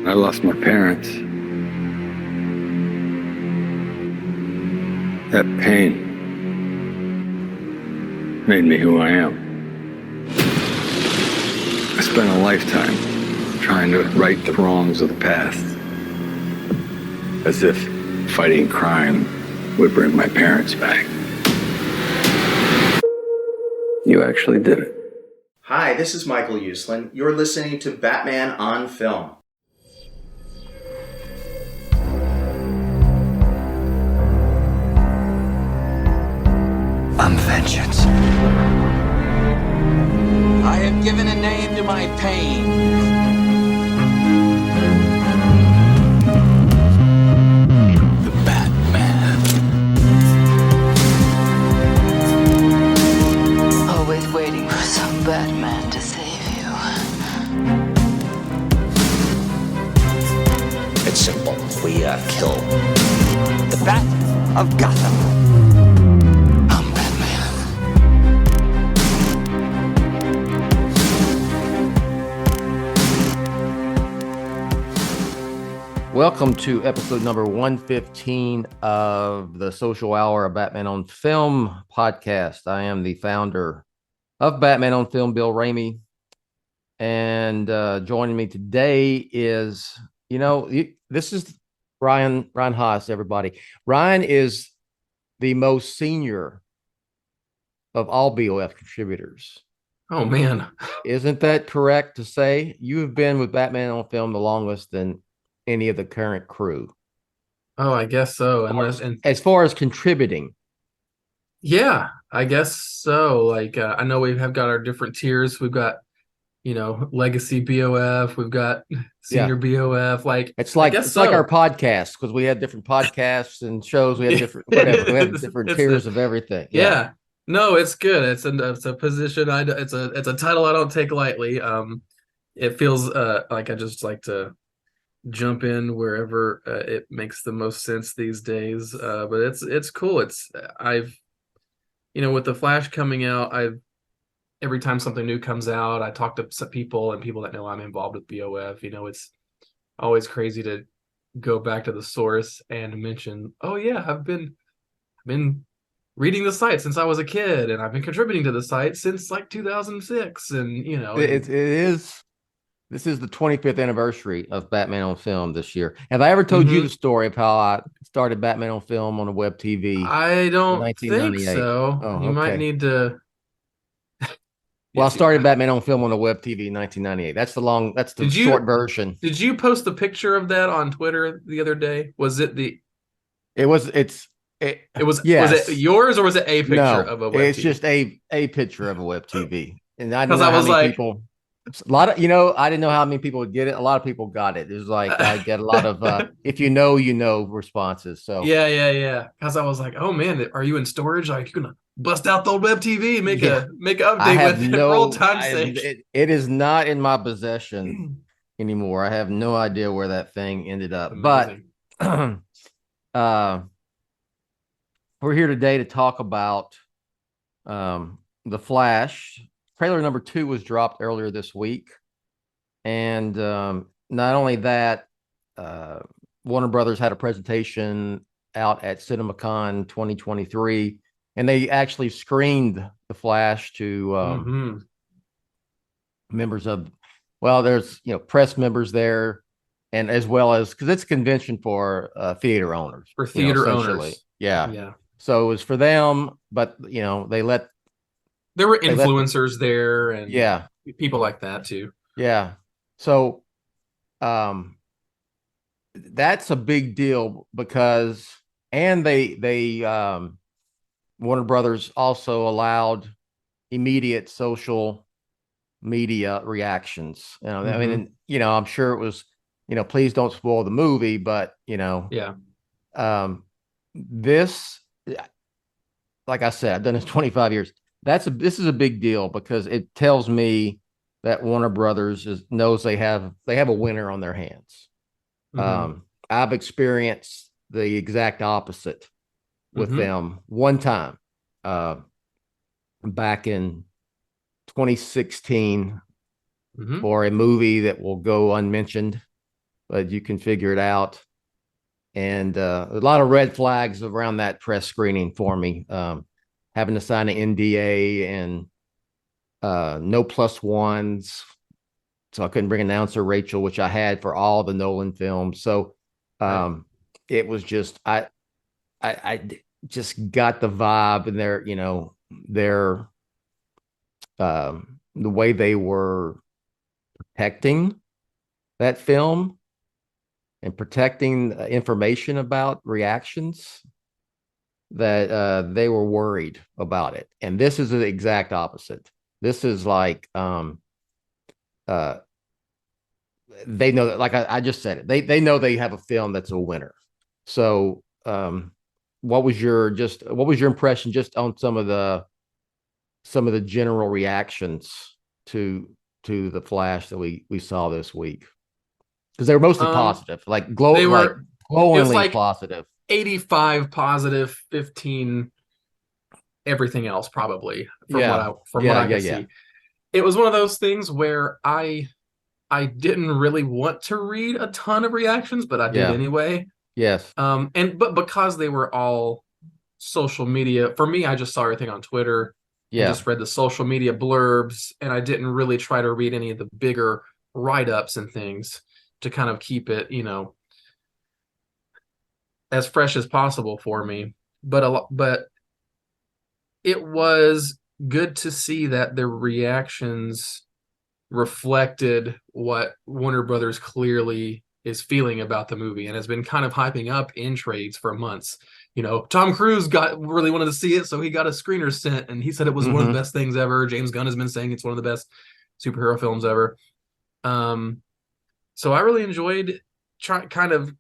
I lost my parents. That pain made me who I am. I spent a lifetime trying to right the wrongs of the past, as if fighting crime would bring my parents back. You actually did it. Hi, this is Michael Keaton. You're listening to Batman on Film. I'm vengeance. I have given a name to my pain. The Batman. Always waiting for some Batman to save you. It's simple. We kill the Bat of Gotham. I'm Batman. Welcome to episode number 115 of the Social Hour of Batman on Film podcast. I am the founder of Batman on Film, Bill Ramey. And joining me today is, this is Ryan Haas, everybody. Ryan is the most senior of all BOF contributors. Oh, man. Isn't that correct to say? You have been with Batman on Film the longest than any of the current crew. Oh, I guess so. As far as contributing. Yeah, I guess so. I know we have got our different tiers. We've got, legacy BOF. We've got senior BOF. It's like our podcast, because we had different podcasts and shows. We had different whatever. We had different tiers of everything. Yeah. No, it's good. It's a position. It's a title I don't take lightly. It feels like I just like to jump in wherever it makes the most sense these days. But it's cool. I've with the Flash coming out, every time something new comes out, I talk to some people and people that know I'm involved with BOF. It's always crazy to go back to the source and mention, oh yeah, I've been reading the site since I was a kid, and I've been contributing to the site since 2006. And it is. This is the 25th anniversary of Batman on Film this year. Have I ever told you the story of how I started Batman on Film on a web TV? I don't think so. Oh, you might need to. Well, I started Batman on Film on a web TV in 1998. That's the short version. Did you post a picture of that on Twitter the other day? Was it the? Was yes. Was it yours or was it a picture of a web It's TV? just a picture of a web TV. And I don't know I how was many people. A lot of, I didn't know how many people would get it. A lot of people got it. It was I get a lot of, if you know, responses. So yeah. Because I was like, oh man, are you in storage? You're gonna bust out the old web TV and make an update with it for old time's sake. It is not in my possession anymore. I have no idea where that thing ended up. But we're here today to talk about The Flash. Trailer number 2 was dropped earlier this week. And not only that, Warner Brothers had a presentation out at CinemaCon 2023, and they actually screened The Flash to members of, there's, press members there, and as well as, because it's a convention for theater owners. For theater owners. Yeah. So it was for them, but, they let, there were influencers there and people like that too. Yeah. So that's a big deal because, and they Warner Brothers also allowed immediate social media reactions. I mean, I'm sure it was, please don't spoil the movie, but this, like I said, I've done this 25 years. This is a big deal because it tells me that Warner Brothers knows they have a winner on their hands. I've experienced the exact opposite with them one time back in 2016 for a movie that will go unmentioned. but you can figure it out. And a lot of red flags around that press screening for me. Having to sign an NDA and no +1s. So I couldn't bring announcer Rachel, which I had for all the Nolan films. So it was just, I just got the vibe, and their the way they were protecting that film and protecting information about reactions, that they were worried about it. And this is the exact opposite. This is like they know that, like I just said it, they know they have a film that's a winner. So what was your impression just on some of the general reactions to the Flash that we saw this week? Because they were mostly positive, like glowingly positive. 85 positive, 15 everything else, probably, from what I could see. It was one of those things where I didn't really want to read a ton of reactions, but I did anyway. Yes. But because they were all social media, for me, I just saw everything on Twitter. Yeah. Just read the social media blurbs, and I didn't really try to read any of the bigger write-ups and things to kind of keep it, as fresh as possible for me. But it was good to see that the reactions reflected what Warner Brothers clearly is feeling about the movie, and has been kind of hyping up in trades for months. Tom Cruise really wanted to see it, so he got a screener sent, and he said it was one of the best things ever. James Gunn has been saying it's one of the best superhero films ever. So I really enjoyed kind of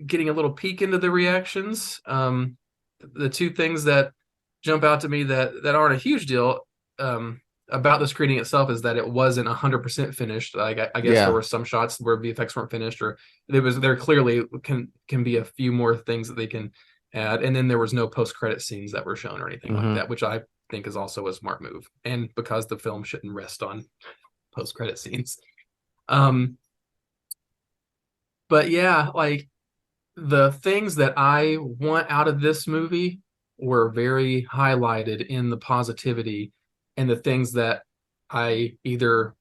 getting a little peek into the reactions. The two things that jump out to me that aren't a huge deal about the screening itself is that it wasn't 100% finished. Like I guess there were some shots where VFX weren't finished, or there clearly can be a few more things that they can add. And then there was no post-credit scenes that were shown or anything like that, which I think is also a smart move. And because the film shouldn't rest on post-credit scenes. But yeah, like the things that I want out of this movie were very highlighted in the positivity, and the things that I either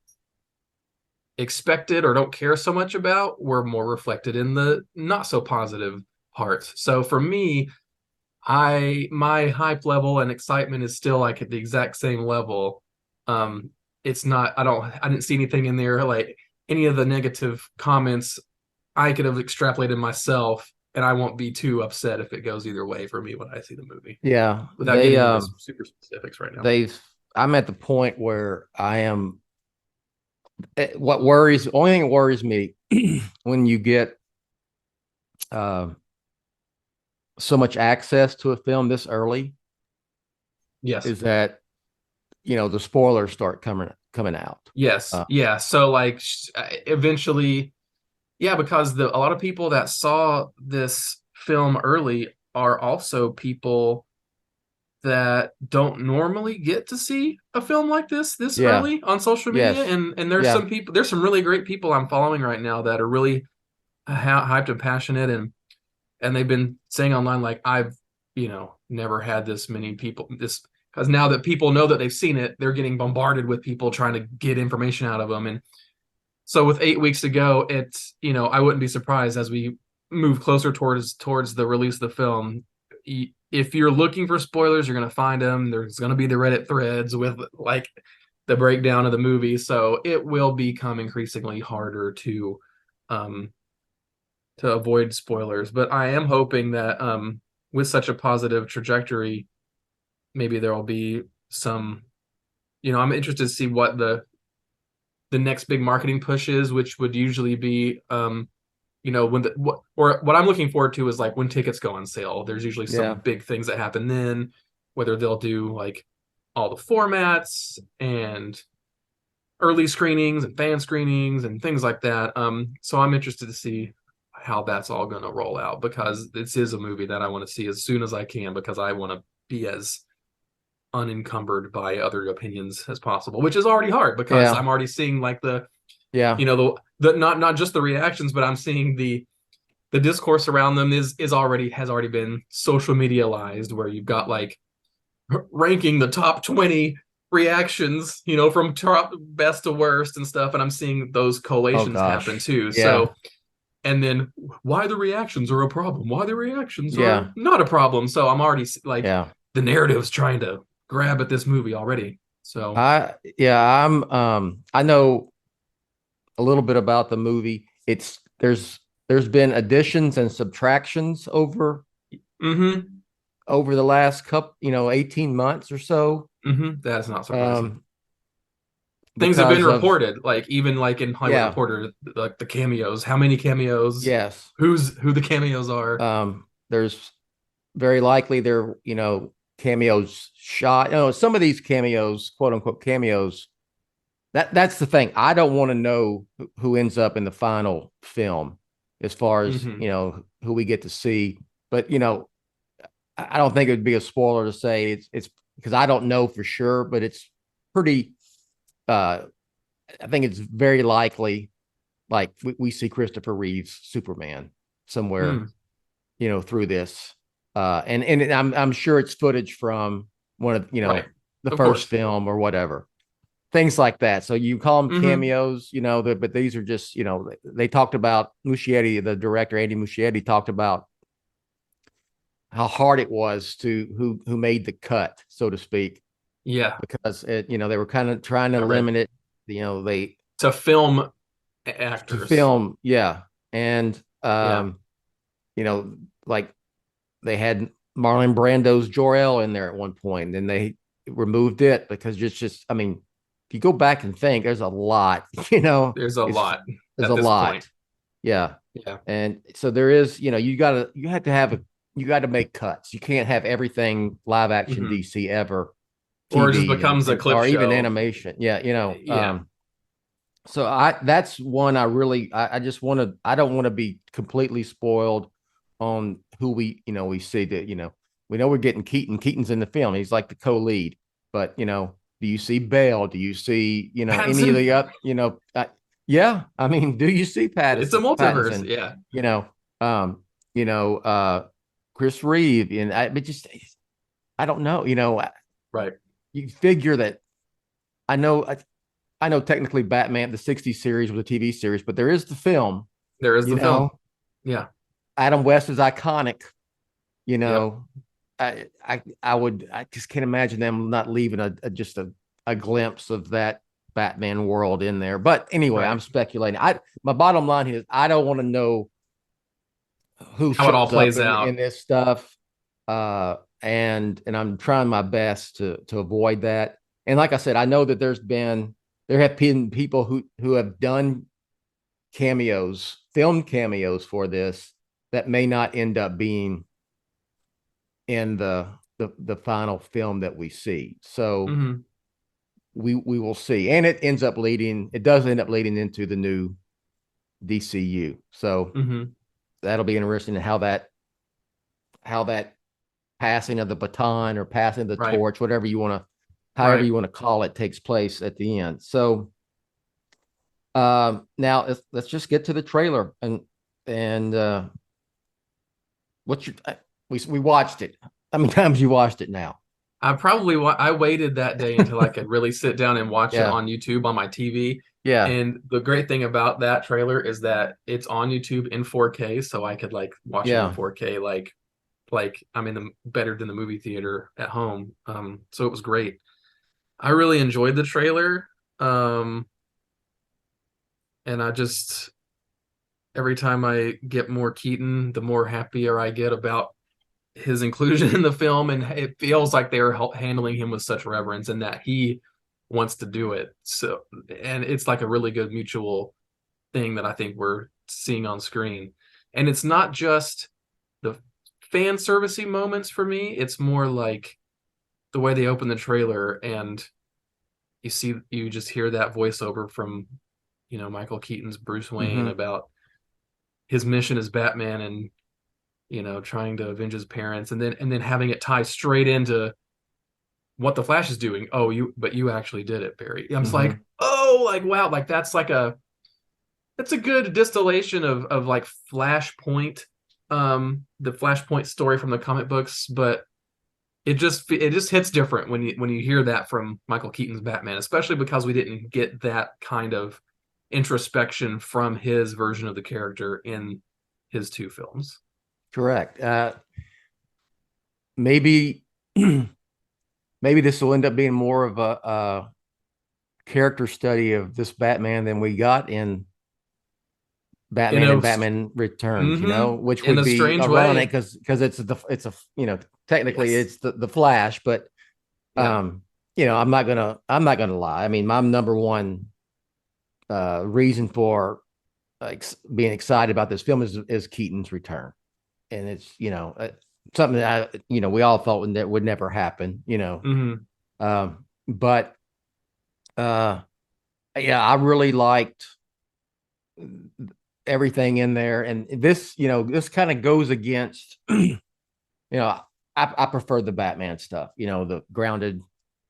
expected or don't care so much about were more reflected in the not so positive parts. So for me, my hype level and excitement is still like at the exact same level. It's not, I didn't see anything in there, like any of the negative comments I could have extrapolated myself, and I won't be too upset if it goes either way for me when I see the movie. Yeah. Without getting into super specifics right now. I'm at the point where I am. Only thing that worries me when you get so much access to a film this early, is that the spoilers start coming out. Yes. So like eventually, because a lot of people that saw this film early are also people that don't normally get to see a film like this early on social media. And there's some really great people I'm following right now that are really hyped and passionate, and they've been saying online, like, I've never had this many people, because now that people know that they've seen it, they're getting bombarded with people trying to get information out of them. And so with 8 weeks to go, it's, I wouldn't be surprised as we move closer towards the release of the film. If you're looking for spoilers, you're going to find them. There's going to be the Reddit threads with like the breakdown of the movie. So it will become increasingly harder to avoid spoilers. But I am hoping that with such a positive trajectory, maybe there will be some, I'm interested to see what the next big marketing push is, which would usually be, what I'm looking forward to is like when tickets go on sale. There's usually some big things that happen then, whether they'll do like all the formats and early screenings and fan screenings and things like that. So I'm interested to see how that's all going to roll out, because this is a movie that I want to see as soon as I can, because I want to be as unencumbered by other opinions as possible, which is already hard because I'm already seeing like the not just the reactions, but I'm seeing the discourse around them has already been social medialized, where you've got like ranking the top 20 reactions, from top best to worst and stuff, and I'm seeing those collations happen too. Yeah. So, and then why the reactions are a problem, why the reactions Yeah. are not a problem. So I'm already like, Yeah. the narrative's trying to grab at this movie already. So I know a little bit about the movie. There's been additions and subtractions over the last couple, 18 months or so. That is not surprising. Things because have been of- reported, like even like in Hollywood Yeah. Reporter, like the cameos, how many cameos, Yes. who the cameos are. There's very likely cameos shot. Some of these cameos, quote unquote cameos, that's the thing. I don't want to know who ends up in the final film as far as, who we get to see. But, I don't think it would be a spoiler to say it's because I don't know for sure, but it's pretty, I think it's very likely, like we see Christopher Reeve's Superman somewhere, through this. And I'm sure it's footage from one of, Right. the Of first course. film or whatever. Things like that. So you call them cameos, but these are just, they talked about Muschietti, the director, Andy Muschietti, talked about how hard it was to who made the cut, so to speak, Yeah. because they were kind of trying to limit it, they To film actors. to film. Yeah. And, Yeah. like they had Marlon Brando's Jor-El in there at one point, and they removed it because it's just, I mean, if you go back and think, there's a lot, There's a lot. There's at a this lot. point. Yeah. Yeah. And so there is, you got to make cuts. You can't have everything live action DC ever. Or it just TV becomes a clip or even show. animation. Yeah. Yeah. So that's one I don't want to be completely spoiled on who we see that, we know we're getting Keaton. Keaton's in the film. He's like the co-lead, but do you see Bale? Do you see, any of the up, yeah. I mean, do you see Pattinson? It's a multiverse. Pattinson? Yeah. Chris Reeve, and I don't know, Right. you figure that I know technically Batman, the 60s series was a TV series, but there is the film. There is the film. Yeah. Adam West is iconic, Yep. I just can't imagine them not leaving just a glimpse of that Batman world in there. But anyway, Right. I'm speculating. My bottom line is I don't want to know how it all shows plays up out in this stuff. And I'm trying my best to avoid that. And like I said, I know that there have been people who have done cameos, filmed cameos for this that may not end up being in the final film that we see. So we will see. And it does end up leading into the new DCU. So that'll be interesting how that passing of the baton or passing the torch, however you want to call it, takes place at the end. So now let's just get to the trailer and we watched it. How many times you watched it now? I waited that day until I could really sit down and watch it on YouTube on my TV. Yeah. And the great thing about that trailer is that it's on YouTube in 4K, so I could like watch it in 4K, like I'm in better than the movie theater at home. So it was great. I really enjoyed the trailer. And I just, every time I get more Keaton, the more happier I get about his inclusion in the film, and it feels like they're handling him with such reverence and that he wants to do it. So, and it's like a really good mutual thing that I think we're seeing on screen. And it's not just the fan servicey moments for me. It's more like the way they open the trailer and you just hear that voiceover from, Michael Keaton's Bruce Wayne about his mission as Batman and, trying to avenge his parents, and then having it tie straight into what the Flash is doing. Oh, but you actually did it, Barry. I'm just like, oh, like, wow, like that's It's a good distillation of like Flashpoint, the Flashpoint story from the comic books, but it just hits different when you hear that from Michael Keaton's Batman, especially because we didn't get that kind of introspection from his version of the character in his two films. Correct. Maybe maybe this will end up being more of a character study of this Batman than we got in Batman and Batman Returns, which would be ironic because it's a technically it's the Flash, but I'm not gonna lie. I mean, my number one reason for being excited about this film is Keaton's return, and it's something that we all thought that would never happen, but I really liked everything in there, and this kind of goes against I prefer the Batman stuff, the grounded,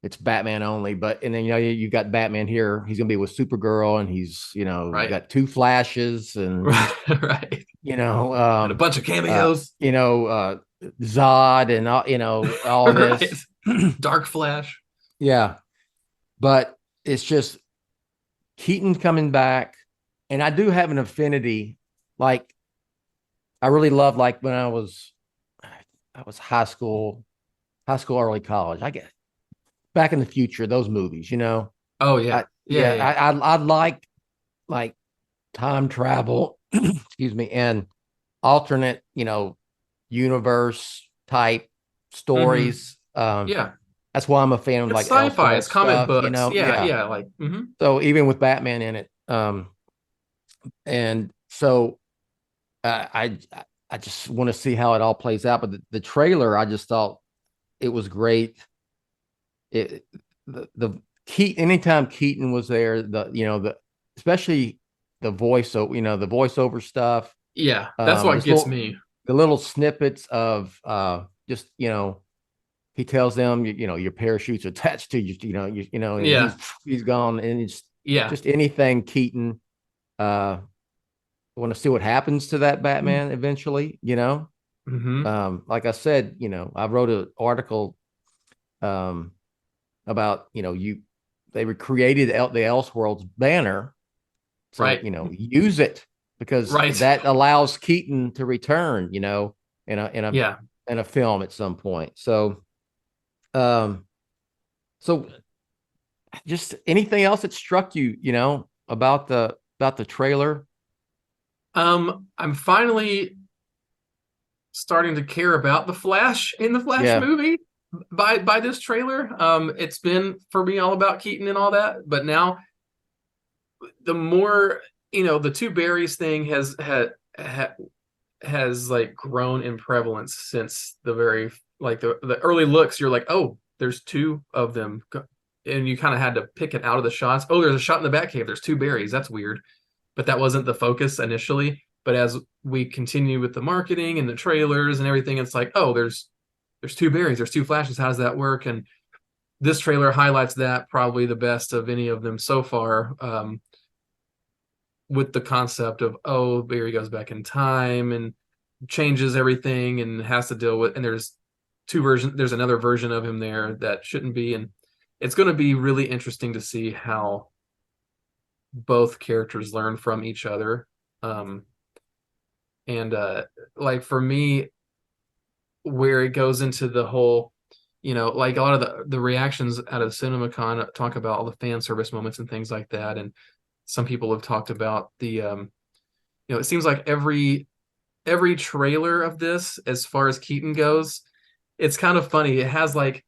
it's Batman only, and then you got Batman here, he's gonna be with Supergirl, and he's right. got two Flashes and right, and a bunch of cameos, Zod and all this Dark Flash, but it's just Keaton coming back. And I do have an affinity, like I really love, like when I was high school, early college. I get Back in the Future, those movies, Oh yeah, I like time travel, excuse me, and alternate, universe type stories. That's why I'm a fan of it's like sci-fi, it's comic stuff, books, like. So even with Batman in it, and so I just want to see how it all plays out. But the trailer, I just thought it was great. Anytime Keaton was there, especially the voiceover stuff. Yeah, that's what gets me. The little snippets of just he tells them your parachute's attached to you, and he's gone, and it's just anything Keaton. I want to see what happens to that Batman eventually, like I said, I wrote an article about they recreated the Elseworlds banner, so use it because that allows Keaton to return, in a film at some point. So just anything else that struck you, about the trailer? I'm finally starting to care about the Flash in the Flash movie by this trailer. It's been for me all about Keaton and all that, but now the more the two berries thing has like grown in prevalence since the very the early looks. You're like, oh, there's two of them, and you kind of had to pick it out of the shots. Oh, there's a shot in the Batcave, there's two berries, that's weird. But that wasn't the focus initially. But as we continue with the marketing and the trailers and everything, it's like, oh, there's two berries, there's two Flashes. How does that work? And this trailer highlights that probably the best of any of them so far, with the concept of, oh, Barry goes back in time and changes everything and has to deal with, and there's another version of him there that shouldn't be. And it's going to be really interesting to see how both characters learn from each other. Like for me, where it goes into the whole, like a lot of the reactions out of CinemaCon talk about all the fan service moments and things like that. And some people have talked about the, it seems like every trailer of this, as far as Keaton goes, it's kind of funny. It has like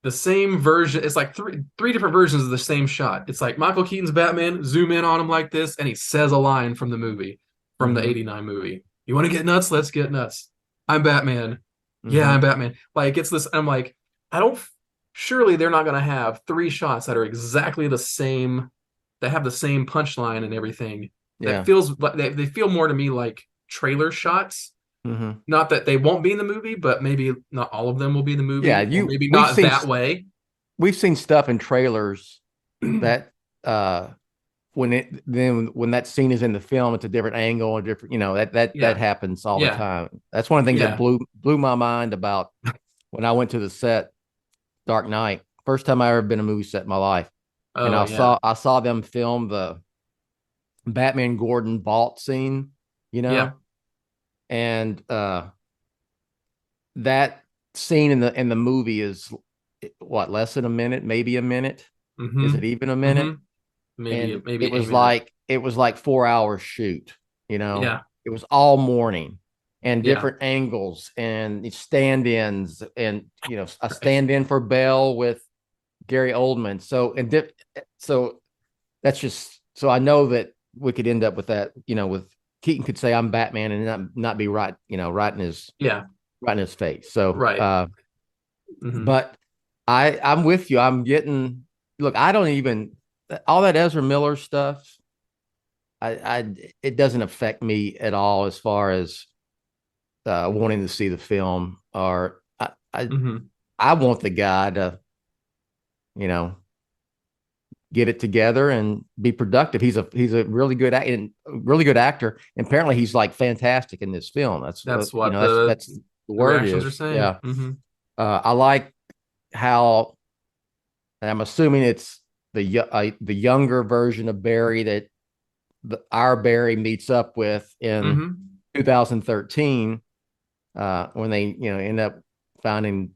the same version. It's like three different versions of the same shot. It's like Michael Keaton's Batman, zoom in on him like this, and he says a line from the movie, from the 89 movie. You want to get nuts? Let's get nuts. I'm Batman. Yeah, I'm Batman. Like, it's this, I'm like, surely they're not going to have three shots that are exactly the same, that have the same punchline and everything. That feels like, they feel more to me like trailer shots. Not that they won't be in the movie, but maybe not all of them will be in the movie. Yeah, maybe not that way. We've seen stuff in trailers that when that scene is in the film, it's a different angle, a different, that happens all the Yeah. time. That's one of the things Yeah. that blew my mind about when I went to the set, Dark Knight. First time I ever been to a movie set in my life. And Oh yeah. I saw them film the Batman Gordon vault scene, Yeah. and that scene in the movie is what, less than a minute, maybe a minute. Mm-hmm. Is it even a minute? Mm-hmm. Maybe And maybe it was a minute. like 4 hours shoot. Yeah. It was all morning and Yeah. different angles and stand-ins, and a Right. stand-in for Bell with Gary Oldman. So that's just, so I know that we could end up with that. With Keaton could say I'm Batman and not be right. Right in his face. So Right. Mm-hmm. but I'm with you. I'm getting, look, I don't even, all that Ezra Miller stuff, it doesn't affect me at all as far as wanting to see the film, or Mm-hmm. I want the guy to, you know, get it together and be productive. He's a really good actor. And apparently he's like fantastic in this film. That's That's what, what that's the the word reactions are is. saying. Yeah. Mm-hmm. I like how, and I'm assuming it's the younger version of Barry that our Barry meets up with in Mm-hmm. 2013, when they end up finding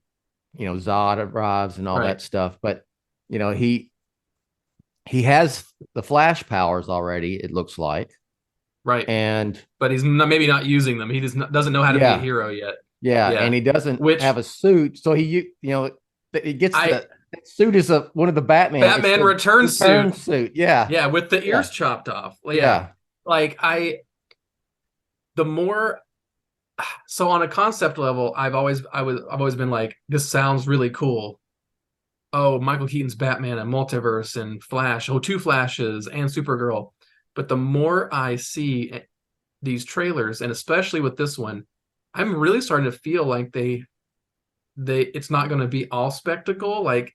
Zod arrives and all Right. that stuff. But he has the Flash powers already, it looks like. Right. And But he's maybe not using them. He doesn't know how to be a yeah, hero yet. yeah, Yeah. and he doesn't Which have a suit, so he gets I that suit is one of the Batman. It's Batman the return suit. Yeah, Yeah, with the ears yeah, chopped off. Yeah. yeah. Like the more so on a concept level, I've always been like, this sounds really cool. Oh, Michael Keaton's Batman and multiverse and Flash. Oh, two Flashes and Supergirl. But the more I see these trailers, and especially with this one, I'm really starting to feel like it's not going to be all spectacle. Like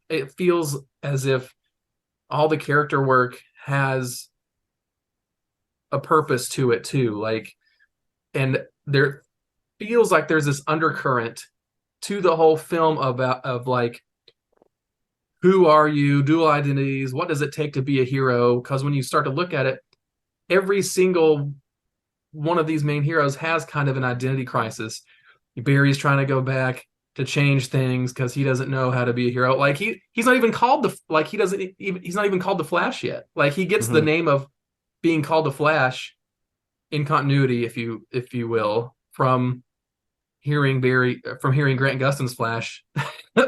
it feels as if all the character work has a purpose to it too. Like, and there feels like there's this undercurrent to the whole film of like, who are you, dual identities, what does it take to be a hero? Because when you start to look at it, every single one of these main heroes has kind of an identity crisis. Barry's trying to go back to change things because he doesn't know how to be a hero. Like he's not even called he's not even called the Flash yet. Like he gets the name of being called the Flash in continuity, if you will, from hearing Grant Gustin's Flash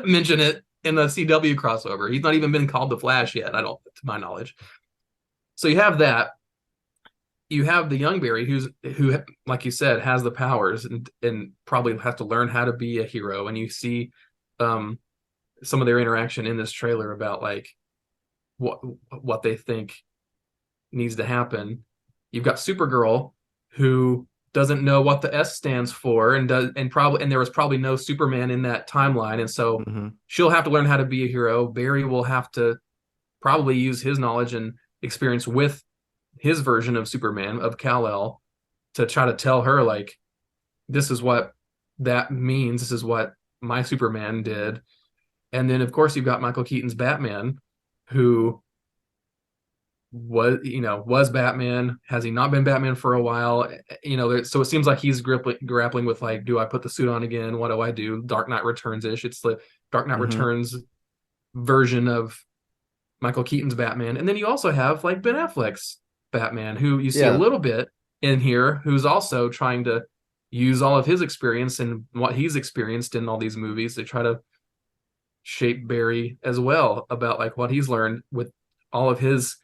mention it in the CW crossover. He's not even been called the Flash yet, to my knowledge. So you have that. You have the young Barry who, like you said, has the powers and probably has to learn how to be a hero. And you see some of their interaction in this trailer about like what they think needs to happen. You've got Supergirl, who doesn't know what the S stands for, and there was probably no Superman in that timeline, and so she'll have to learn how to be a hero. Barry will have to probably use his knowledge and experience with his version of Superman, of Kal-El, to try to tell her, like, this is what that means, this is what my Superman did. And then of course you've got Michael Keaton's Batman, who was Batman. Has he not been Batman for a while? So it seems like he's grappling with, like, do I put the suit on again? What do I do? Dark Knight Returns-ish. It's the Dark Knight Returns version of Michael Keaton's Batman. And then you also have like Ben Affleck's Batman, who you see a little bit in here, who's also trying to use all of his experience and what he's experienced in all these movies to try to shape Barry as well, about like what he's learned with all of his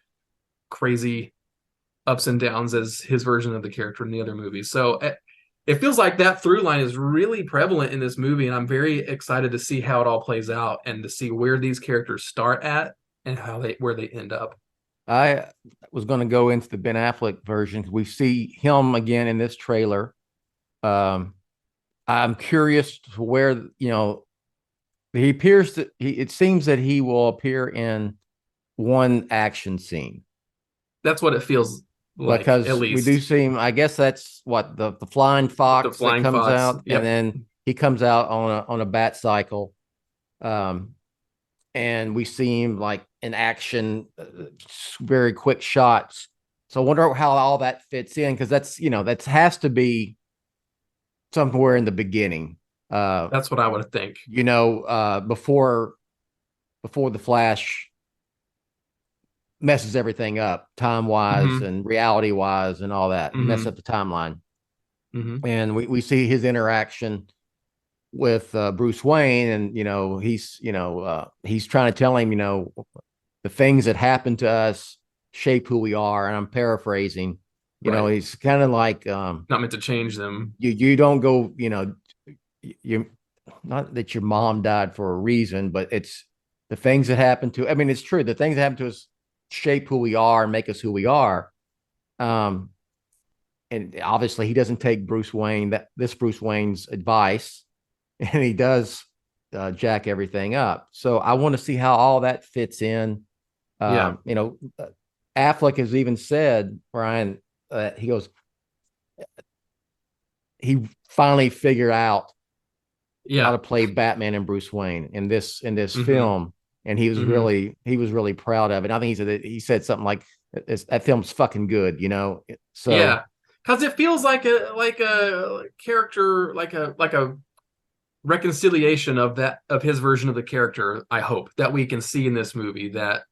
crazy ups and downs as his version of the character in the other movies. So it feels like that through line is really prevalent in this movie, and I'm very excited to see how it all plays out and to see where these characters start at and where they end up. I was going to go into the Ben Affleck version. We see him again in this trailer. I'm curious to where, he appears it seems that he will appear in one action scene. That's what it feels like, because at we least. do see him. I guess that's what the flying fox The flying that comes fox, out, yep. and then he comes out on a bat cycle, and we see him like in action, very quick shots. So I wonder how all that fits in, because that's that has to be somewhere in the beginning. That's what I would think. Before the Flash messes everything up, time wise and reality wise and all that, mess up the timeline. And we see his interaction with Bruce Wayne, and he's trying to tell him the things that happen to us shape who we are, and I'm paraphrasing. Right. He's kind of like Not meant to change them. You don't go, you not that your mom died for a reason, but it's the things that happen to, I mean, it's true, the things that happen to us shape who we are and make us who we are. And obviously he doesn't take Bruce Wayne's advice, and he does jack everything up. So I want to see how all that fits in. Affleck has even said, Brian, he goes, he finally figured out how to play Batman and Bruce Wayne in this film, and he was really proud of it. I think he said something like, "That film's fucking good," So yeah, because it feels like a character, like a reconciliation of his version of the character. I hope that we can see in this movie that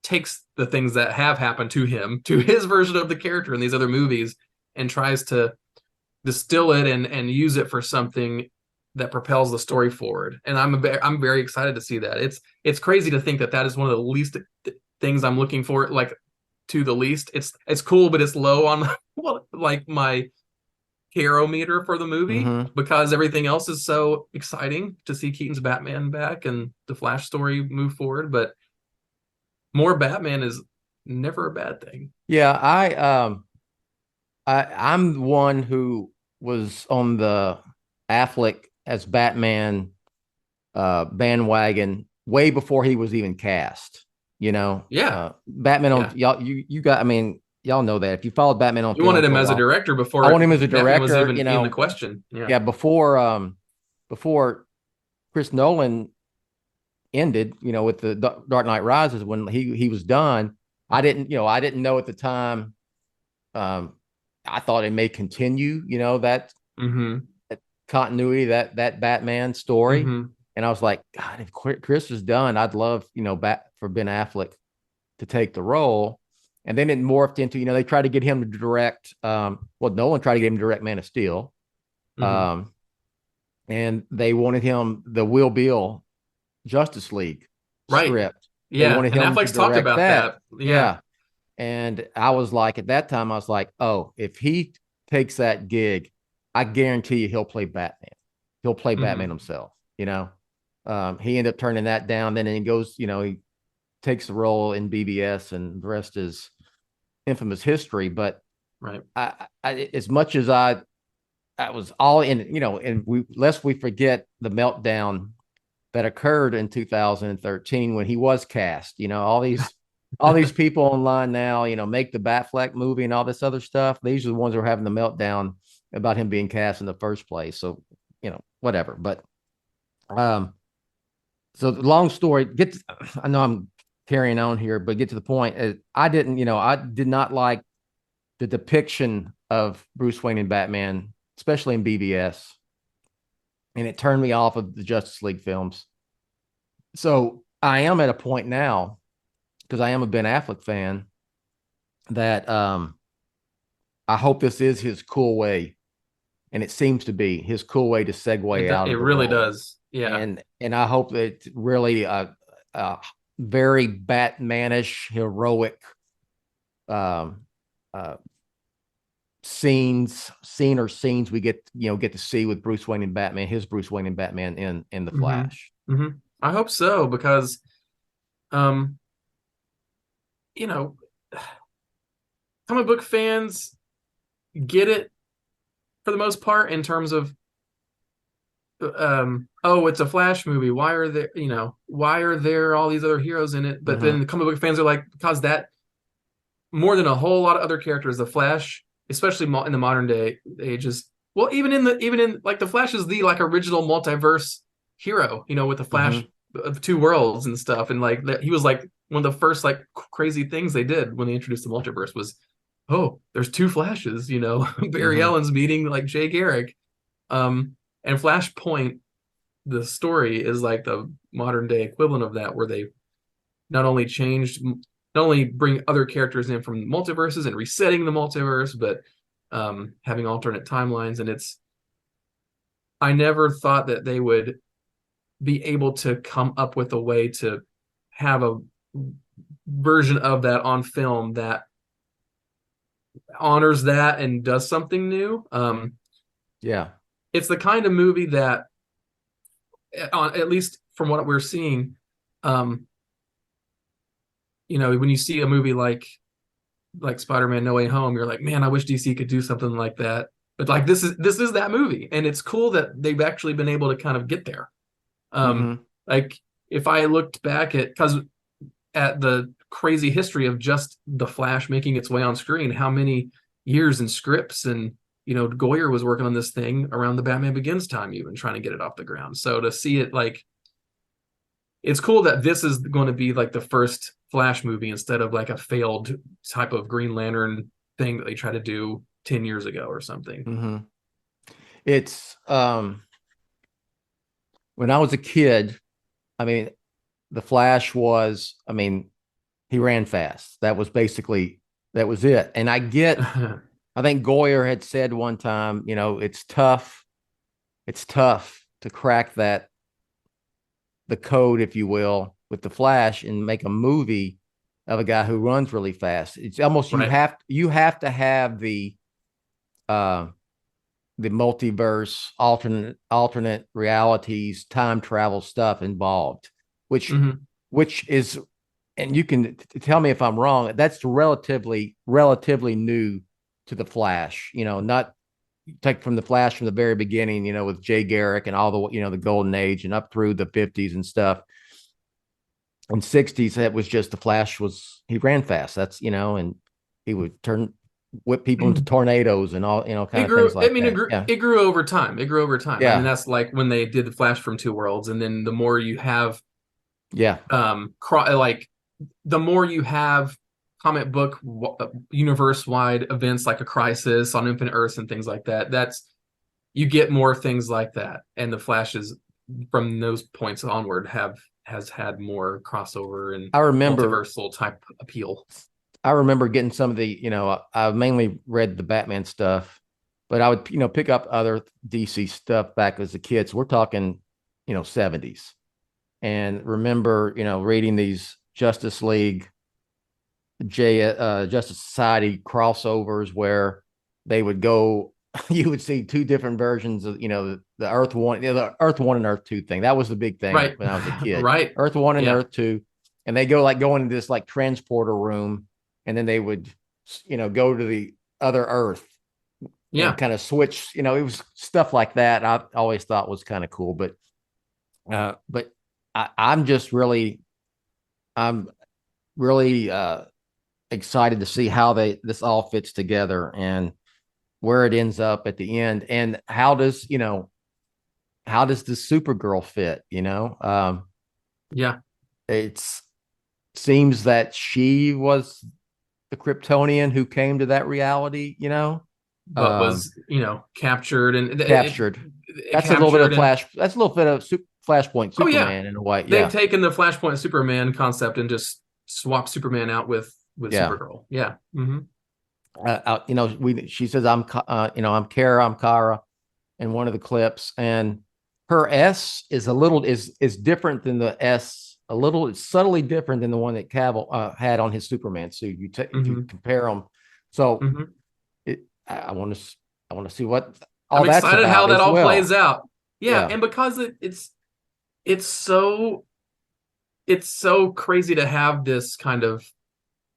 takes the things that have happened to him, to his version of the character in these other movies, and tries to distill it and use it for something that propels the story forward. And I'm very excited to see that. It's crazy to think that is one of the least things I'm looking for, like to the least. It's cool, but it's low on like my carometer for the movie, because everything else is so exciting to see Keaton's Batman back and the Flash story move forward. But more Batman is never a bad thing. Yeah, I'm one who was on the Affleck as Batman bandwagon way before he was even cast. Batman on y'all. You got. I mean, y'all know that if you followed Batman on, you wanted him as a director before. I want him as a director. Was even the question. Yeah. Before Chris Nolan ended, with the Dark Knight Rises, when he was done, I didn't know at the time. I thought it may continue, that continuity, that Batman story. And I was like, God, if Chris is done, I'd love, for Ben Affleck to take the role. And then it morphed into, they tried to get him to direct, Nolan tried to get him to direct Man of Steel. And they wanted him, the Will Beall Justice League script. Yeah, they wanted him Affleck's to direct talked about that. Yeah. And I was like, at that time, I was like, oh, if he takes that gig, I guarantee you he'll play Batman. He'll play Batman himself, He ended up turning that down. Then he goes, he takes the role in BBS, and the rest is infamous history. But I as much as I was all in, and lest we forget the meltdown that occurred in 2013 when he was cast. All these people online now, make the Batfleck movie and all this other stuff. These are the ones who are having the meltdown about him being cast in the first place. So, whatever. But so the long story, I know I'm carrying on here, but get to the point. I did not like the depiction of Bruce Wayne and Batman, especially in BVS. And it turned me off of the Justice League films. So I am at a point now, because I am a Ben Affleck fan, that I hope this is his cool way, and it seems to be his cool way to segue out. It really does, yeah. And I hope that it's really a very Batmanish, heroic scenes we get to see with Bruce Wayne and Batman, his Bruce Wayne and Batman in the Flash. I hope so, because comic book fans get it for the most part in terms of it's a Flash movie, why are there all these other heroes in it? But then the comic book fans are like, because that more than a whole lot of other characters, the Flash, especially in the modern day age, is well, even in like the Flash is the like original multiverse hero, with the Flash of two worlds and stuff, and like he was like one of the first like crazy things they did when they introduced the multiverse was, oh, there's two Flashes, Barry Allen's meeting like Jay Garrick, and Flashpoint, the story is like the modern day equivalent of that, where they not only bring other characters in from multiverses and resetting the multiverse, but having alternate timelines. And I never thought that they would be able to come up with a way to have a version of that on film that honors that and does something new. Yeah. It's the kind of movie that, at least from what we're seeing, when you see a movie like Spider-Man No Way Home, you're like, man, I wish DC could do something like that. But like this is that movie, and it's cool that they've actually been able to kind of get there. Like if I looked back at the crazy history of just the Flash making its way on screen, how many years and scripts and Goyer was working on this thing around the Batman Begins time, even trying to get it off the ground. So to see it, like, it's cool that this is going to be like the first Flash movie instead of like a failed type of Green Lantern thing that they tried to do 10 years ago or something. It's when I was a kid, I mean, the Flash was, he ran fast. That was it. And I think Goyer had said one time, it's tough to crack the code, if you will, with the Flash and make a movie of a guy who runs really fast. It's almost, right. you have to have the multiverse, alternate realities, time travel stuff involved, which is, and you can tell me if I'm wrong, that's relatively new to the Flash. Not take from the Flash from the very beginning, with Jay Garrick and all the the golden age and up through the 50s and stuff. In 60s, that was just the Flash he ran fast. That's and he would whip people into tornadoes and all kind of things like that. It grew over time. Yeah. That's like when they did the Flash from Two Worlds, and then the more you have, the more you have comic book universe-wide events like a Crisis on Infinite Earths and things like that. You get more things like that, and the Flashes from those points onward has had more crossover and multiversal type appeal. I remember getting some of the, I mainly read the Batman stuff, but I would, pick up other DC stuff back as a kid. So we're talking, 70s. And remember, reading these Justice League, Justice Society crossovers where they would go, you would see two different versions of, the Earth One, the Earth One and Earth Two thing. That was the big thing when I was a kid. Right. Earth One and Earth Two. And they go into this like transporter room, and then they would, go to the other Earth. Yeah. And kind of switch, it was stuff like that. I always thought was kind of cool, but I'm really excited to see how this all fits together and where it ends up at the end, and how does the Supergirl fit? It seems that she was the Kryptonian who came to that reality, but was captured and captured. That's a little bit of Flash. That's a little bit of Flashpoint Superman in a way. They've taken the Flashpoint Superman concept and just swapped Superman out with Supergirl. Yeah. She says, I'm Kara in one of the clips, and her S is is different than the S, it's subtly different than the one that Cavill had on his Superman suit. If you compare them. So I want to see what all I'm that's excited about how that all well. plays out. Yeah. And because it's so crazy to have this kind of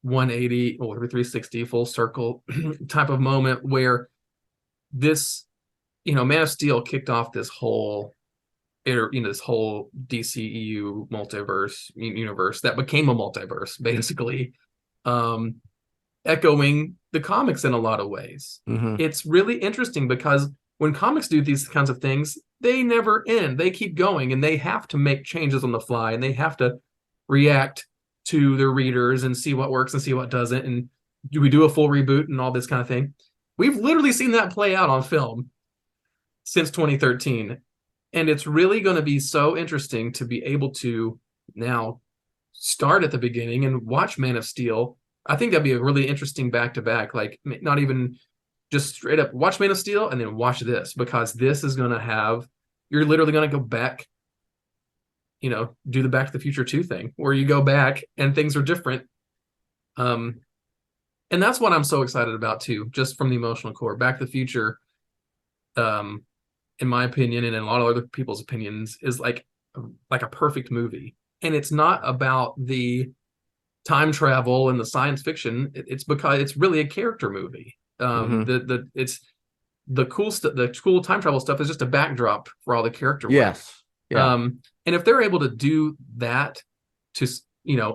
180 or 360 full circle type of moment where this, Man of Steel kicked off this whole DCEU multiverse universe that became a multiverse basically. And echoing the comics in a lot of ways. Mhm. It's really interesting because when comics do these kinds of things, they never end. They keep going, and they have to make changes on the fly, and they have to react to their readers and see what works and see what doesn't. And do we do a full reboot and all this kind of thing? We've literally seen that play out on film since 2013. And it's really going to be so interesting to be able to now start at the beginning and watch Man of Steel. I think that'd be a really interesting back-to-back, like not even just straight up watch Man of Steel and then watch this, because this is going to have, you're literally going to go back, do the Back to the Future 2 thing where you go back and things are different. And that's what I'm so excited about too, just from the emotional core. Back to the Future, in my opinion, and in a lot of other people's opinions, is like a perfect movie. And it's not about the time travel and the science fiction. It's because it's really a character movie. It's the cool time travel stuff is just a backdrop for all the character work. Yes. Yeah. And if they're able to do that to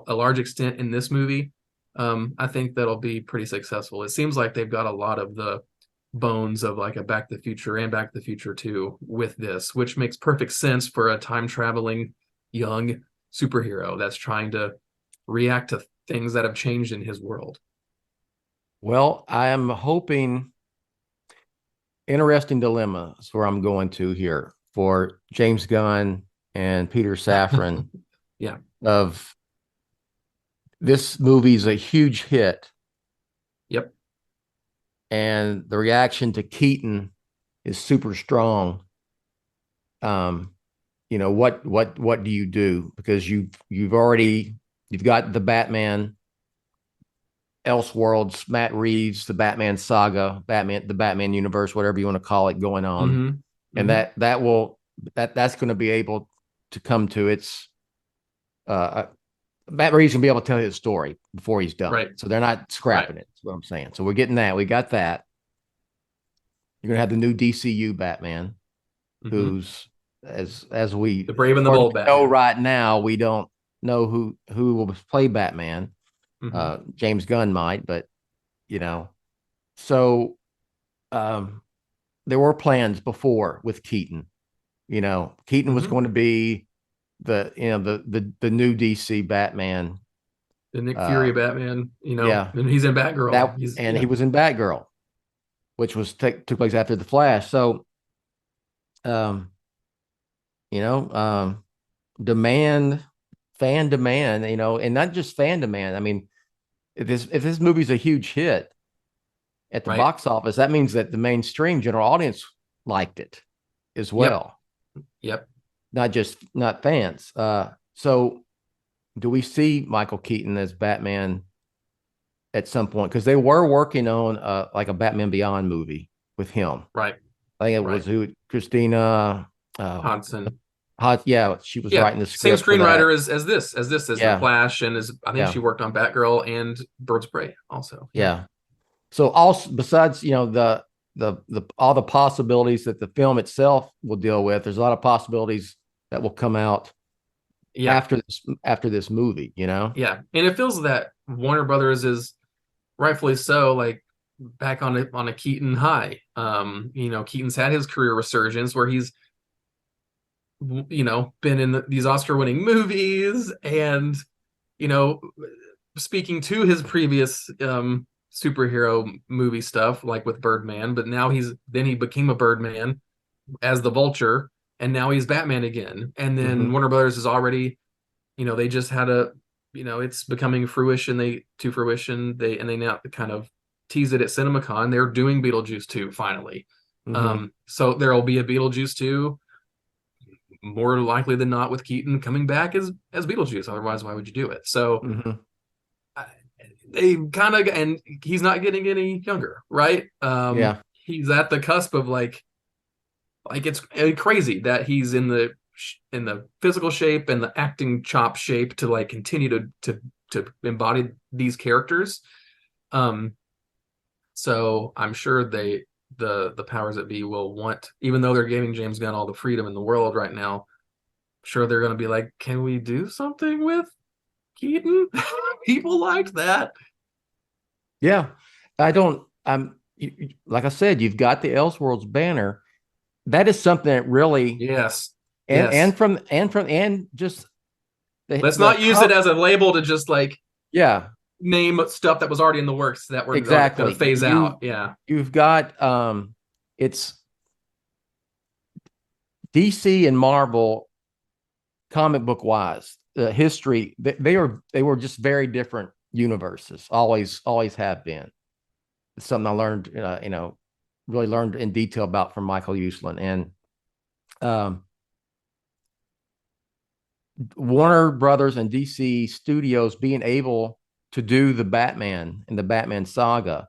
a large extent in this movie, I think that'll be pretty successful. It seems like they've got a lot of the bones of like a Back to the Future and Back to the Future 2 with this, which makes perfect sense for a time traveling young superhero that's trying to react to things that have changed in his world. Well, I am hoping, interesting dilemma is where I'm going to here for James Gunn and Peter Safran. Yeah. Of this movie's a huge hit. Yep. And the reaction to Keaton is super strong. What do you do? Because you've got the Batman Elseworlds, Matt Reeves, the Batman saga, the Batman universe, whatever you want to call it, going on. And that's going to be able to come to its Matt Reeves can be able to tell his story before he's done. Right. So they're not scrapping it. That's what I'm saying. So we're getting that. We got that. You're going to have the new DCU Batman, who's as we the Brave and the Bold Batman. Know right now, we don't know who will play Batman. James Gunn might, but so there were plans before with Keaton. Keaton was going to be the new DC Batman, the Nick Fury Batman. Yeah, and he's in Batgirl. He was in Batgirl, which was took place after the Flash. So, fan demand, and not just fan demand. I mean, if this movie's a huge hit at the box office, that means that the mainstream general audience liked it as well. Yep. Not fans. So do we see Michael Keaton as Batman at some point? Because they were working on like a Batman Beyond movie with him. Right. I think it was Christina Hodson. She was writing the same script. Screenwriter as The Flash, and I think she worked on Batgirl and Birds of Prey also. Yeah. So also besides the all the possibilities that the film itself will deal with, there's a lot of possibilities that will come out after this movie. Yeah, and it feels that Warner Brothers is rightfully so like back on a Keaton high. Keaton's had his career resurgence where he's been in these Oscar-winning movies, and speaking to his previous superhero movie stuff, like with Birdman, but now he became a Birdman as the Vulture, and now he's Batman again. And then Warner Brothers is already, they just had it's becoming fruition. They now kind of tease it at CinemaCon. They're doing Beetlejuice 2 finally. So there will be a Beetlejuice 2. More likely than not with Keaton coming back as Beetlejuice. Otherwise, why would you do it? So they kind of, and he's not getting any younger, right? He's at the cusp of like it's crazy that he's in the physical shape and the acting chop shape to like continue to embody these characters. So I'm sure the powers that be will want, even though they're giving James Gunn all the freedom in the world right now, I'm sure they're going to be like, can we do something with Keaton? People liked that. Yeah. I don't, like I said, you've got the Elseworlds banner. That is something that really, Yes. and, Yes. and just Let's not use it as a label to just like yeah, name stuff that was already in the works that we're going to exactly. phase out. Yeah. You've got, it's DC and Marvel comic book wise, the history, they were just very different universes, always have been. It's something I learned, really learned in detail about from Michael Uslan. And Warner Brothers and DC Studios being able to do the Batman and the Batman saga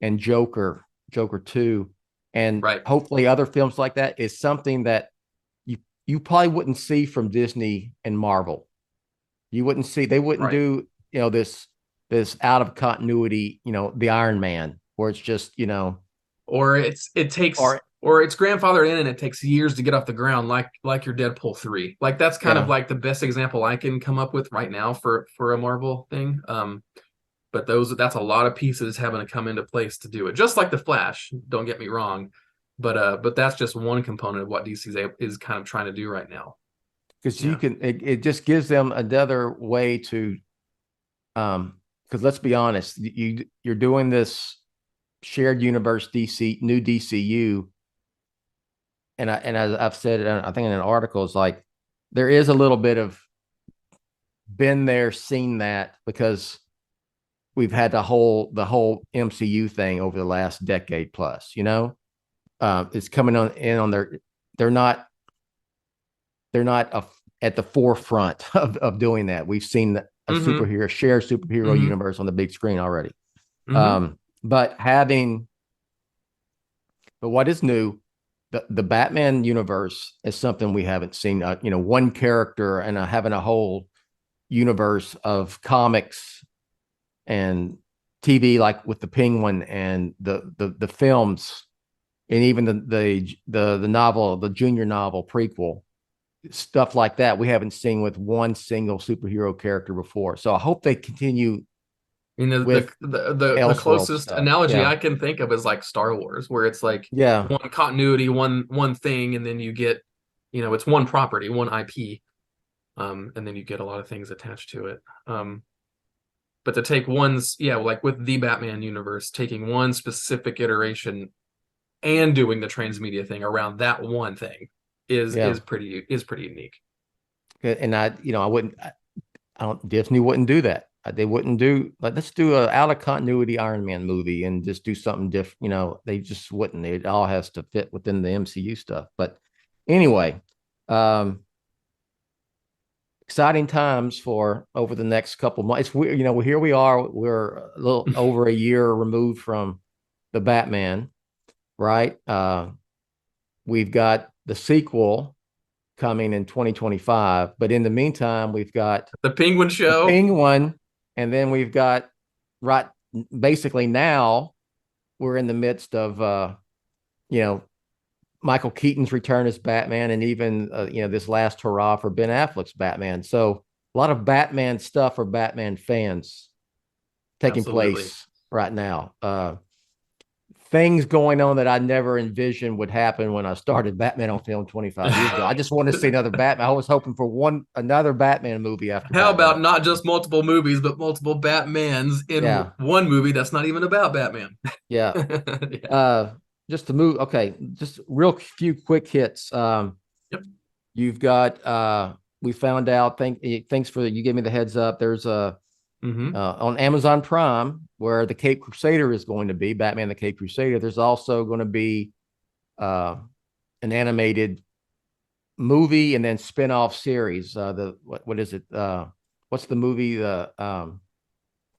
and Joker 2, and Right. hopefully other films like that is something that you probably wouldn't see from Disney and Marvel. You wouldn't see, they wouldn't Right. do, this out of continuity, the Iron Man, where it's just, Or it takes or or it's grandfathered in and it takes years to get off the ground, like your Deadpool 3. Like that's kind of yeah, like the best example I can come up with right now for a Marvel thing. But that's a lot of pieces having to come into place to do it. Just like the Flash, don't get me wrong. But that's just one component of what DC is kind of trying to do right now. because Yeah. it just gives them another way to, because let's be honest, you're doing this shared universe new DCU, and as I've said, I think in an article, it's like there is a little bit of been there, seen that, because we've had the whole MCU thing over the last decade plus. It's coming on they're not at the forefront of doing that. We've seen a shared superhero universe on the big screen already. But what is new, the Batman universe is something we haven't seen. One character and having a whole universe of comics and TV, like with the Penguin and the films, and even the novel, the junior novel prequel, stuff like that we haven't seen with one single superhero character before. So I hope they continue. The closest stuff. analogy Yeah. I can think of is like Star Wars, where it's like Yeah, one continuity, one thing, and then you get, it's one property, one IP, and then you get a lot of things attached to it. But to take like with the Batman universe, taking one specific iteration and doing the transmedia thing around that one thing is pretty unique. and I wouldn't. I don't. Disney wouldn't do that. They wouldn't do like, let's do a out of continuity Iron Man movie and just do something different. They just wouldn't. It all has to fit within the MCU stuff. But anyway, exciting times for over the next couple months. Here we are. We're a little over a year removed from the Batman, right? We've got the sequel coming in 2025, but in the meantime, we've got the Penguin show, and then we've got basically now we're in the midst of Michael Keaton's return as Batman, and even this last hurrah for Ben Affleck's Batman. So a lot of Batman stuff for Batman fans taking place right now. Things going on that I never envisioned would happen when I started Batman on Film 25 years ago. I just wanted to see another Batman. I was hoping for another Batman movie after. How Batman. about not just multiple movies, but multiple Batmans in one movie that's not even about Batman? Yeah. Yeah. Just to move. Okay. Just real few quick hits. Yep. You've got, we found out, thanks for, you gave me the heads up. There's on Amazon Prime, where the Cape Crusader is going to be, Batman the Cape Crusader. There's also going to be an animated movie and then spin-off series. What is it? What's the movie? Can't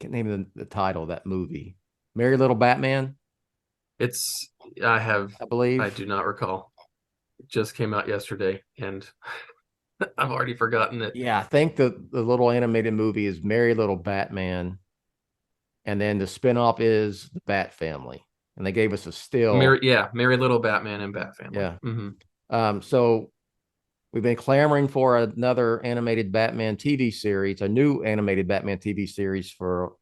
name the title of that movie. Merry Little Batman. I believe. I do not recall. It just came out yesterday, and I've already forgotten it. Yeah, I think the little animated movie is Merry Little Batman, and then the spinoff is the Bat Family, and they gave us a still. Merry Little Batman and Bat Family. Yeah. So we've been clamoring for another animated Batman TV series, a new animated Batman TV series for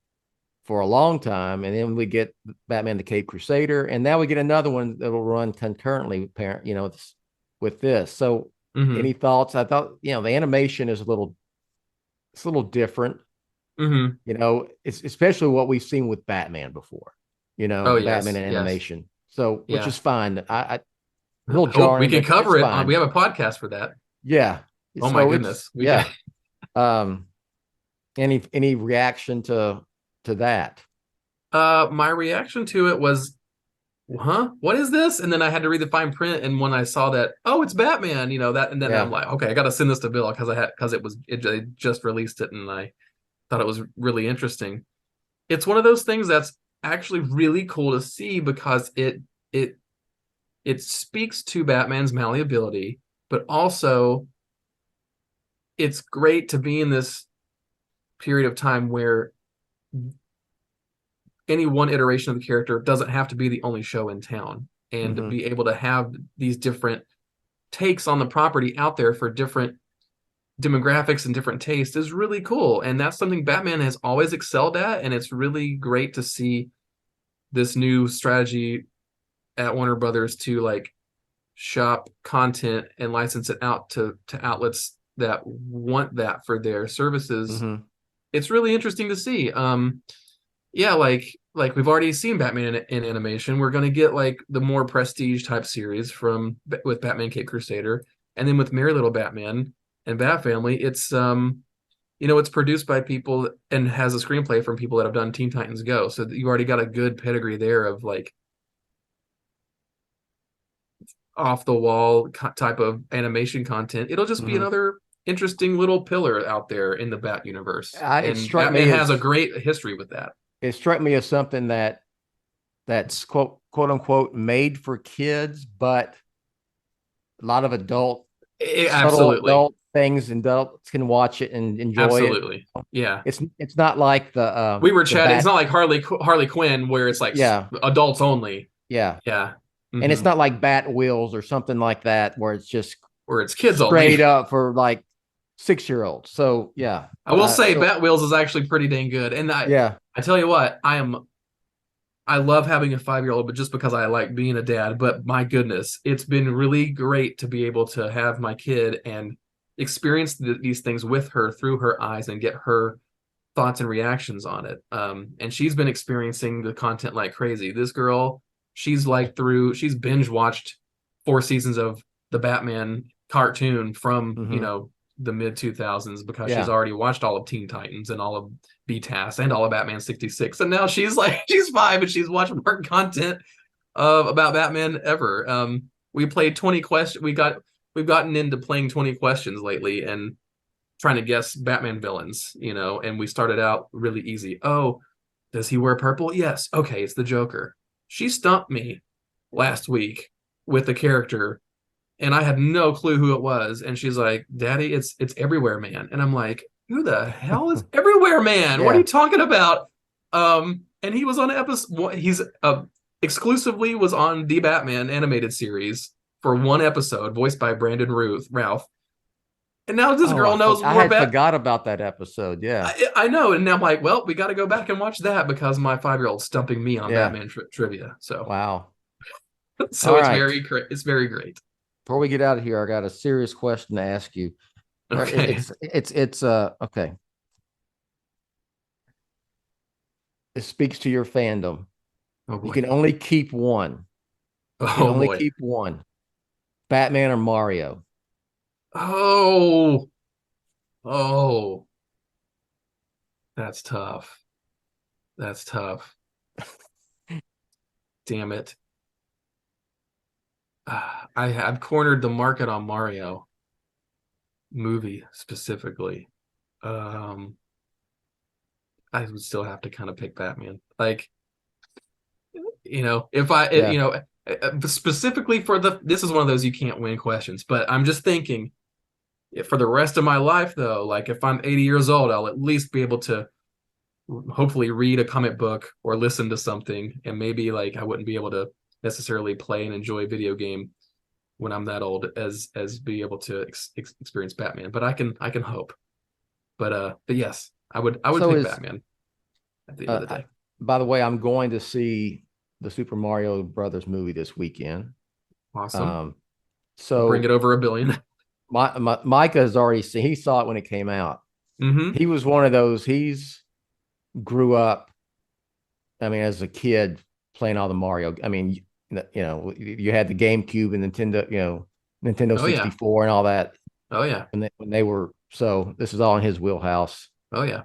for a long time, and then we get Batman: The Caped Crusader, and now we get another one that will run concurrently, with this. So, Mhm. any thoughts? I thought the animation is a little different. Mhm. It's especially what we've seen with Batman before. Oh, yes, Batman and yes. animation. So, which Yeah. is fine. A little Hope we jarring, can but cover it's it. fine. We have a podcast for that. Yeah. Oh my So goodness. yeah. Any reaction to that? My reaction to it was, huh? What is this? And then I had to read the fine print, and when I saw that, oh, it's Batman, that, and then Yeah. I'm like, okay, I got to send this to Bill because they just released it, and I thought it was really interesting. It's one of those things that's actually really cool to see because it speaks to Batman's malleability, but also it's great to be in this period of time where any one iteration of the character doesn't have to be the only show in town, and Mhm. be able to have these different takes on the property out there for different demographics and different tastes is really cool. And that's something Batman has always excelled at. And it's really great to see this new strategy at Warner Brothers to like shop content and license it out to outlets that want that for their services. Mhm. It's really interesting to see. Yeah, like we've already seen Batman in animation. We're going to get like the more prestige type series with Batman Caped Crusader, and then with Merry Little Batman and Bat Family, it's it's produced by people and has a screenplay from people that have done Teen Titans Go. So you already got a good pedigree there of like off the wall type of animation content. It'll just be Mhm. another interesting little pillar out there in the Bat universe. It And struck Batman me has a as great history with that. something that's quote unquote made for kids, but a lot of subtle Absolutely. adult things, and adults can watch it and enjoy it. Absolutely. Yeah. It's not like We were the chatting. It's bat. not like Harley Quinn where it's like Yeah, adults only. yeah, Yeah. and it's Mhm. not like Bat Wheels or something like that where it's just Where it's kids straight only. up for like 6-year-olds. So yeah, I will say so Bat Wheels is actually pretty dang good. And yeah, I tell you what, I love having a 5-year-old, but just because I like being a dad. But my goodness, it's been really great to be able to have my kid and experience these things with her through her eyes and get her thoughts and reactions on it. And she's been experiencing the content like crazy. This girl, she's binge watched 4 seasons of the Batman cartoon from, mhm, the mid 2000s because she's yeah. already watched all of Teen Titans and all of BTAS and all of Batman 66. And now she's like, she's 5 and she's watching more content about Batman ever. We played 20 questions. We've gotten into playing 20 questions lately and trying to guess Batman villains, and we started out really easy. Oh, does he wear purple? Yes. Okay, it's the Joker. She stumped me last week with the character, and I had no clue who it was. And she's like, Daddy, it's Everywhere Man. And I'm like, who the hell is Everywhere Man? What are Yeah. you talking about? And he was on episode, he's exclusively was on the Batman animated series for one episode, voiced by Brandon Routh. And now this girl knows I more had forgot about that episode. Yeah, I know, and now I'm like, well, we got to go back and watch that because my 5-year-old's stumping me on yeah. Batman trivia. So, Wow. so All it's right. it's very great. Before we get out of here, I got a serious question to ask you. Okay. It's okay. It speaks to your fandom. Oh You boy. can only keep one. You can Oh only boy. keep one. Batman or Mario? Oh. Oh. That's tough. That's tough. Damn it. I've cornered the market on Mario movie specifically. I would still have to kind of pick Batman. Like, if Yeah. specifically for this is one of those you can't win questions, but I'm just thinking for the rest of my life though, like if I'm 80 years old, I'll at least be able to hopefully read a comic book or listen to something, and maybe like I wouldn't be able to necessarily play and enjoy a video game when I'm that old as be able to experience Batman, but I can hope. But yes, I would So pick is Batman at the end of the day. by the way, I'm going to see the Super Mario Brothers movie this weekend. Awesome. So bring it over $1 billion. Micah has already seen. He saw it when it came out. Mm-hmm. He was one of those. He's grew up. I mean, as a kid playing all the Mario. I mean, you had the GameCube and Nintendo, Nintendo Oh, yeah. 64 and all that. Oh yeah. When they were, so this is all in his wheelhouse. Oh yeah.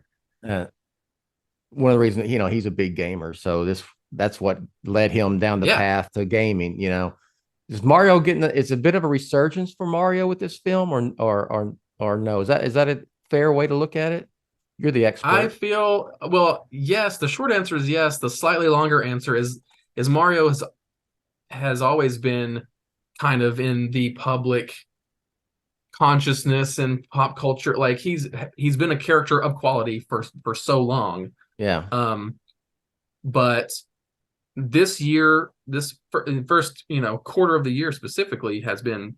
One of the reasons, he's a big gamer. So that's what led him down the path to gaming. Is Mario getting? It's a bit of a resurgence for Mario with this film, or no? Is that a fair way to look at it? You're the expert. I feel, well, yes. The short answer is yes. The slightly longer answer is Mario has always been kind of in the public consciousness and pop culture. Like he's been a character of quality for so long. Yeah. But this year, this first quarter of the year specifically has been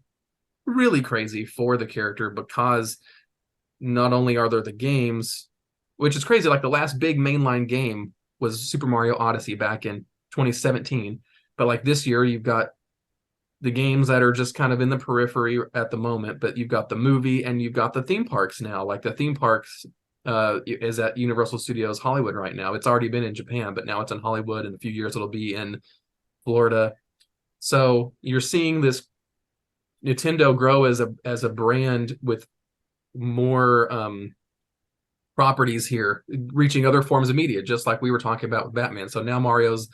really crazy for the character, because not only are there the games, which is crazy, like the last big mainline game was Super Mario Odyssey back in 2017, but like this year you've got the games that are just kind of in the periphery at the moment, but you've got the movie and you've got the theme parks now. Like the theme parks is at Universal Studios Hollywood right now. It's already been in Japan, but now it's in Hollywood. In a few years, it'll be in Florida. So you're seeing this Nintendo grow as a brand with more properties here, reaching other forms of media, just like we were talking about with Batman. So now Mario's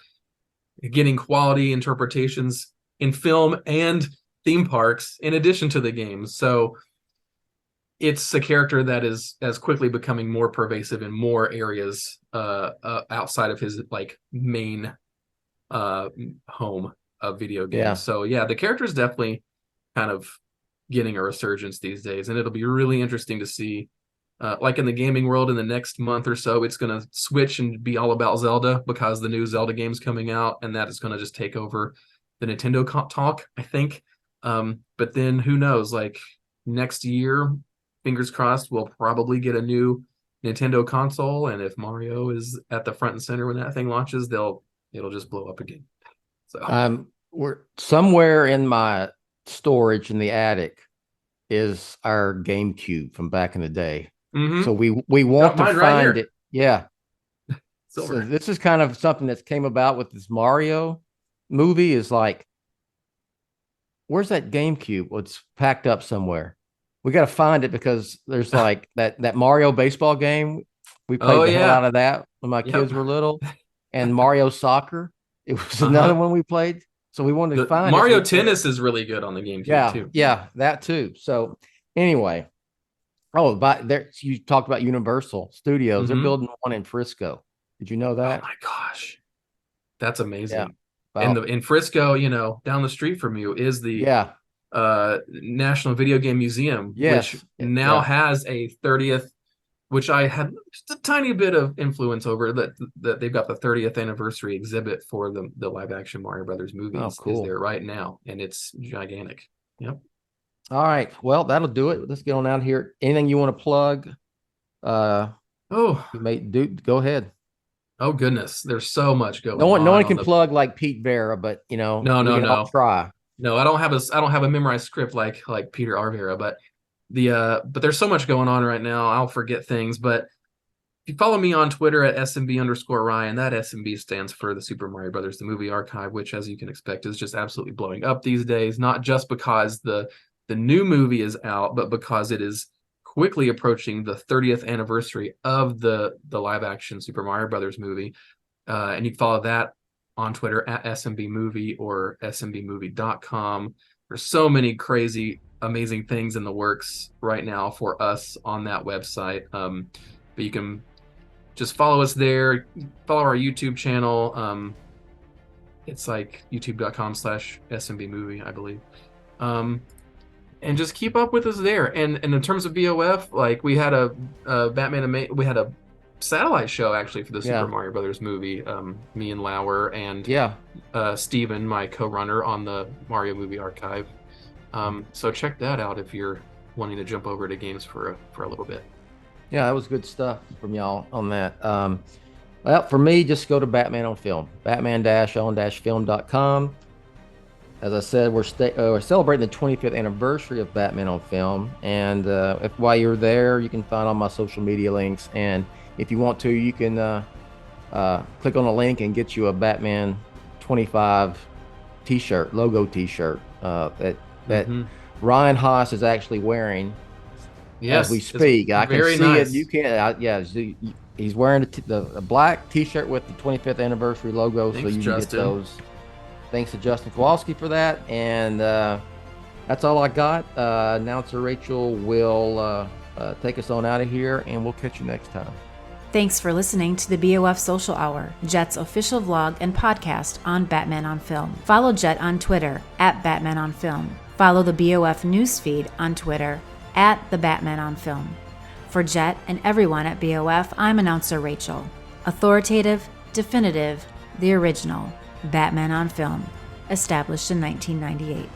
getting quality interpretations in film and theme parks in addition to the games. So it's a character that is as quickly becoming more pervasive in more areas outside of his like main home of video games. Yeah. So yeah, the character is definitely kind of getting a resurgence these days, and it'll be really interesting to see like in the gaming world in the next month or so, it's going to switch and be all about Zelda, because the new Zelda game's coming out, and that is going to just take over the Nintendo talk, I think. But then who knows, like next year, fingers crossed, we'll probably get a new Nintendo console, and if Mario is at the front and center when that thing launches, it'll just blow up again. So we're somewhere in my storage in the attic is our GameCube from back in the day. Mm-hmm. So we want to find find it. Yeah. Silver. So this is kind of something that's came about with this Mario movie, is like, where's that GameCube? Well, it's packed up somewhere. We got to find it, because there's like that Mario baseball game. We played the hell out of that when my kids were little, and Mario Soccer. It was another one we played. So we wanted to find Mario Tennis is really good on the GameCube too. Yeah, that too. So anyway, but there, you talked about Universal Studios. Mm-hmm. They're building one in Frisco. Did you know that? Oh my gosh, that's amazing. Yeah. In Frisco, down the street from you is the National Video Game Museum, which now has a 30th, which I had just a tiny bit of influence over, that they've got the 30th anniversary exhibit for the live action Mario Brothers movies. Oh, cool. Is there right now, and it's gigantic. Yep. All right. Well, that'll do it. Let's get on out here. Anything you want to plug? You may do. Go ahead. Oh goodness, there's so much going on. No one can the... plug like Pete Vera, but no. I'll try. No, I don't have a memorized script like Peter R. Vera, but but there's so much going on right now. I'll forget things, but if you follow me on Twitter at SMB_Ryan, that SMB stands for the Super Mario Brothers, the movie archive, which, as you can expect, is just absolutely blowing up these days. Not just because the new movie is out, but because it is quickly approaching the 30th anniversary of the live action Super Mario Brothers movie. And you can follow that on Twitter at SMB Movie or SMBmovie.com. There's so many crazy, amazing things in the works right now for us on that website. But you can just follow us there, follow our YouTube channel. It's like youtube.com/SMB Movie, I believe. And just keep up with us there. And in terms of BOF, like we had a we had a satellite show actually for the Super Mario Brothers movie. Me and Lauer and Steven, my co-runner on the Mario movie archive. So check that out if you're wanting to jump over to games for a little bit. Yeah, that was good stuff from y'all on that. Well, for me, just go to Batman on Film, batman-on-film.com. As I said, we're celebrating the 25th anniversary of Batman on Film. And while you're there, you can find all my social media links. And if you want to, you can click on the link and get you a Batman 25 t-shirt, logo t-shirt that Ryan Haas is actually wearing as we speak. I can see it. You can't. He's wearing a black t-shirt with the 25th anniversary logo. Thanks, so you Justin. can get those. Thanks to Justin Kowalski for that. And that's all I got. Announcer Rachel will take us on out of here, and we'll catch you next time. Thanks for listening to the BOF Social Hour, Jett's official vlog and podcast on Batman on Film. Follow Jett on Twitter @Batman on Film. Follow the BOF newsfeed on Twitter @The Batman on Film. For Jett and everyone at BOF, I'm announcer Rachel. Authoritative, definitive, the original, Batman on Film, established in 1998.